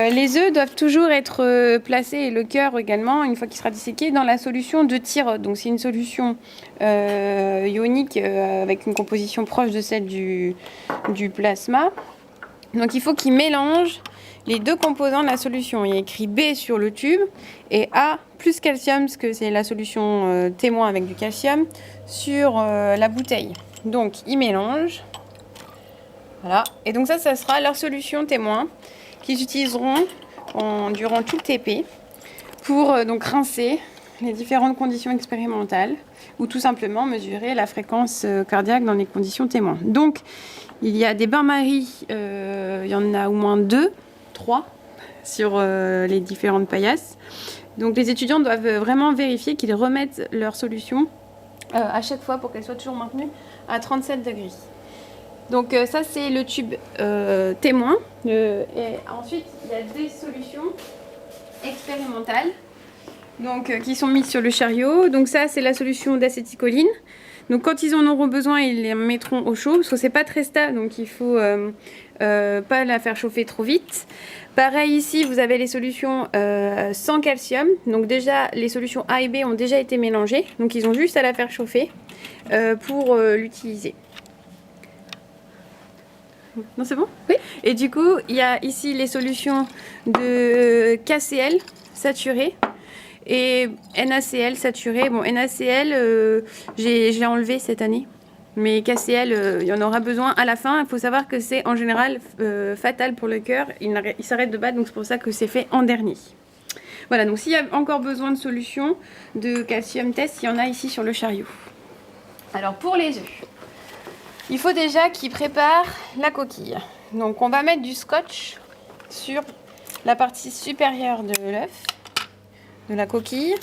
Les œufs doivent toujours être placés, et le cœur également, une fois qu'il sera disséqué, dans la solution de Tirode. Donc c'est une solution ionique avec une composition proche de celle du plasma. Donc il faut qu'il mélange les deux composants de la solution. Il y a écrit B sur le tube et A plus calcium, parce que c'est la solution témoin avec du calcium, sur la bouteille. Donc ils mélangent. Voilà. Et donc ça sera leur solution témoin qu'ils utiliseront durant tout le TP pour donc rincer les différentes conditions expérimentales ou tout simplement mesurer la fréquence cardiaque dans les conditions témoins. Donc il y a des bains-maries, il y en a au moins 2, 3 sur les différentes paillasses. Donc les étudiants doivent vraiment vérifier qu'ils remettent leur solution à chaque fois pour qu'elle soit toujours maintenue à 37 degrés. Donc ça c'est le tube témoin. Et ensuite il y a des solutions expérimentales donc, qui sont mises sur le chariot. Donc ça c'est la solution d'acétycholine. Donc quand ils en auront besoin, ils les mettront au chaud parce que c'est pas très stable, donc il faut pas la faire chauffer trop vite. Pareil ici, vous avez les solutions sans calcium. Donc déjà les solutions A et B ont déjà été mélangées, donc ils ont juste à la faire chauffer pour l'utiliser. Non, c'est bon? Oui. Et du coup, il y a ici les solutions de KCl saturées et NaCl saturé. Bon, NaCl, je l'ai enlevé cette année. Mais KCl, il y en aura besoin à la fin. Il faut savoir que c'est en général fatal pour le cœur. Il s'arrête de battre, donc c'est pour ça que c'est fait en dernier. Voilà, donc s'il y a encore besoin de solutions de calcium test, il y en a ici sur le chariot. Alors pour les œufs, il faut déjà qu'ils préparent la coquille. Donc on va mettre du scotch sur la partie supérieure de l'œuf, de la coquille.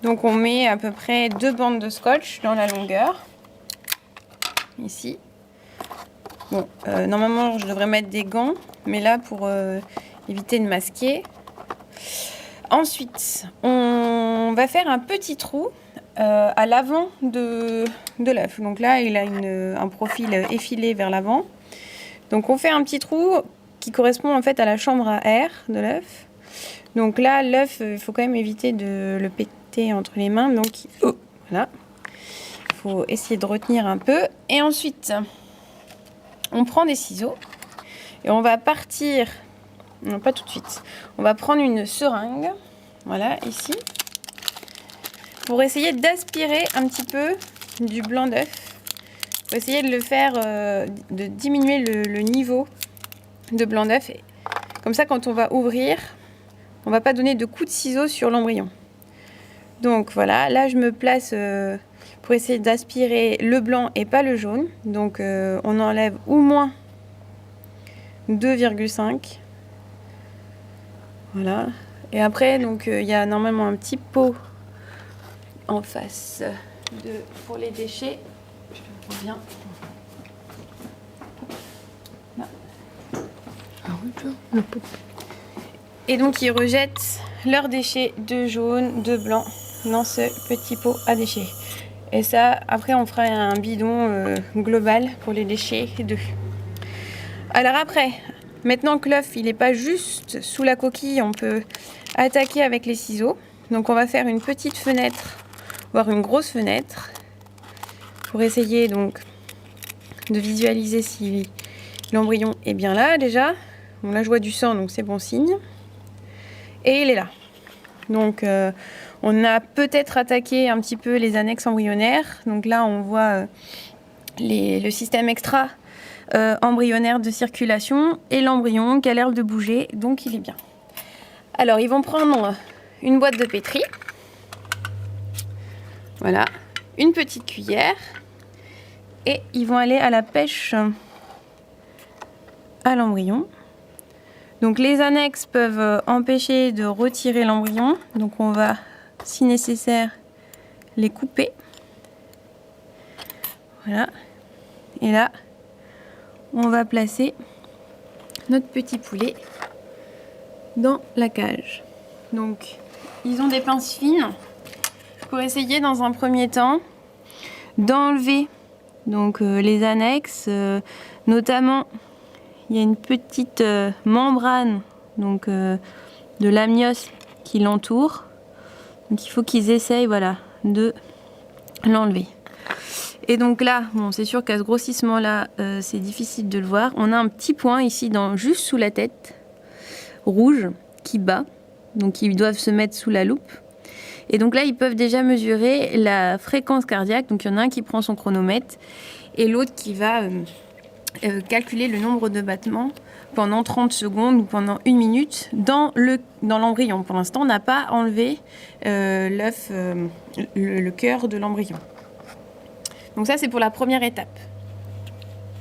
Donc on met à peu près 2 bandes de scotch dans la longueur. Ici. Bon, normalement je devrais mettre des gants, mais là pour éviter de masquer. Ensuite, on va faire un petit trou à l'avant de l'œuf. Donc là, il a un profil effilé vers l'avant. Donc on fait un petit trou qui correspond en fait à la chambre à air de l'œuf. Donc là, l'œuf, il faut quand même éviter de le péter entre les mains. Donc voilà, il faut essayer de retenir un peu. Et ensuite, on prend des ciseaux et on va partir. Non, pas tout de suite. On va prendre une seringue, voilà, ici, pour essayer d'aspirer un petit peu du blanc d'œuf. Pour essayer de le faire, de diminuer le niveau de blanc d'œuf. Comme ça, quand on va ouvrir, on ne va pas donner de coups de ciseaux sur l'embryon. Donc voilà, là je me place pour essayer d'aspirer le blanc et pas le jaune. Donc on enlève au moins 2,5. Voilà. Et après, donc il y a normalement un petit pot en face pour les déchets. Je reviens. Là. Ah oui, le pot. Et donc ils rejettent leurs déchets de jaune, de blanc dans ce petit pot à déchets. Et ça, après on fera un bidon global pour les déchets d'œufs. Alors après, maintenant que l'œuf il n'est pas juste sous la coquille, on peut attaquer avec les ciseaux. Donc on va faire une petite fenêtre, voire une grosse fenêtre, pour essayer donc de visualiser si l'embryon est bien là déjà. Bon, là je vois du sang, donc c'est bon signe. Et il est là. Donc on a peut-être attaqué un petit peu les annexes embryonnaires. Donc là on voit le système extra embryonnaire de circulation et l'embryon qui a l'air de bouger, donc il est bien. Alors ils vont prendre une boîte de pétri. Voilà, une petite cuillère. Et ils vont aller à la pêche à l'embryon. Donc les annexes peuvent empêcher de retirer l'embryon. Donc on va, si nécessaire, les couper. Voilà. Et là, on va placer notre petit poulet dans la cage. Donc ils ont des pinces fines pour essayer dans un premier temps d'enlever donc les annexes, notamment il y a une petite membrane donc de l'amnios qui l'entoure. Donc il faut qu'ils essayent, voilà, de l'enlever. Et donc là, bon, c'est sûr qu'à ce grossissement-là, c'est difficile de le voir. On a un petit point ici, juste sous la tête, rouge, qui bat. Donc ils doivent se mettre sous la loupe. Et donc là, ils peuvent déjà mesurer la fréquence cardiaque. Donc il y en a un qui prend son chronomètre et l'autre qui va calculer le nombre de battements pendant 30 secondes ou pendant 1 minute dans l'embryon. Pour l'instant, on n'a pas enlevé l'œuf, le cœur de l'embryon. Donc ça, c'est pour la première étape.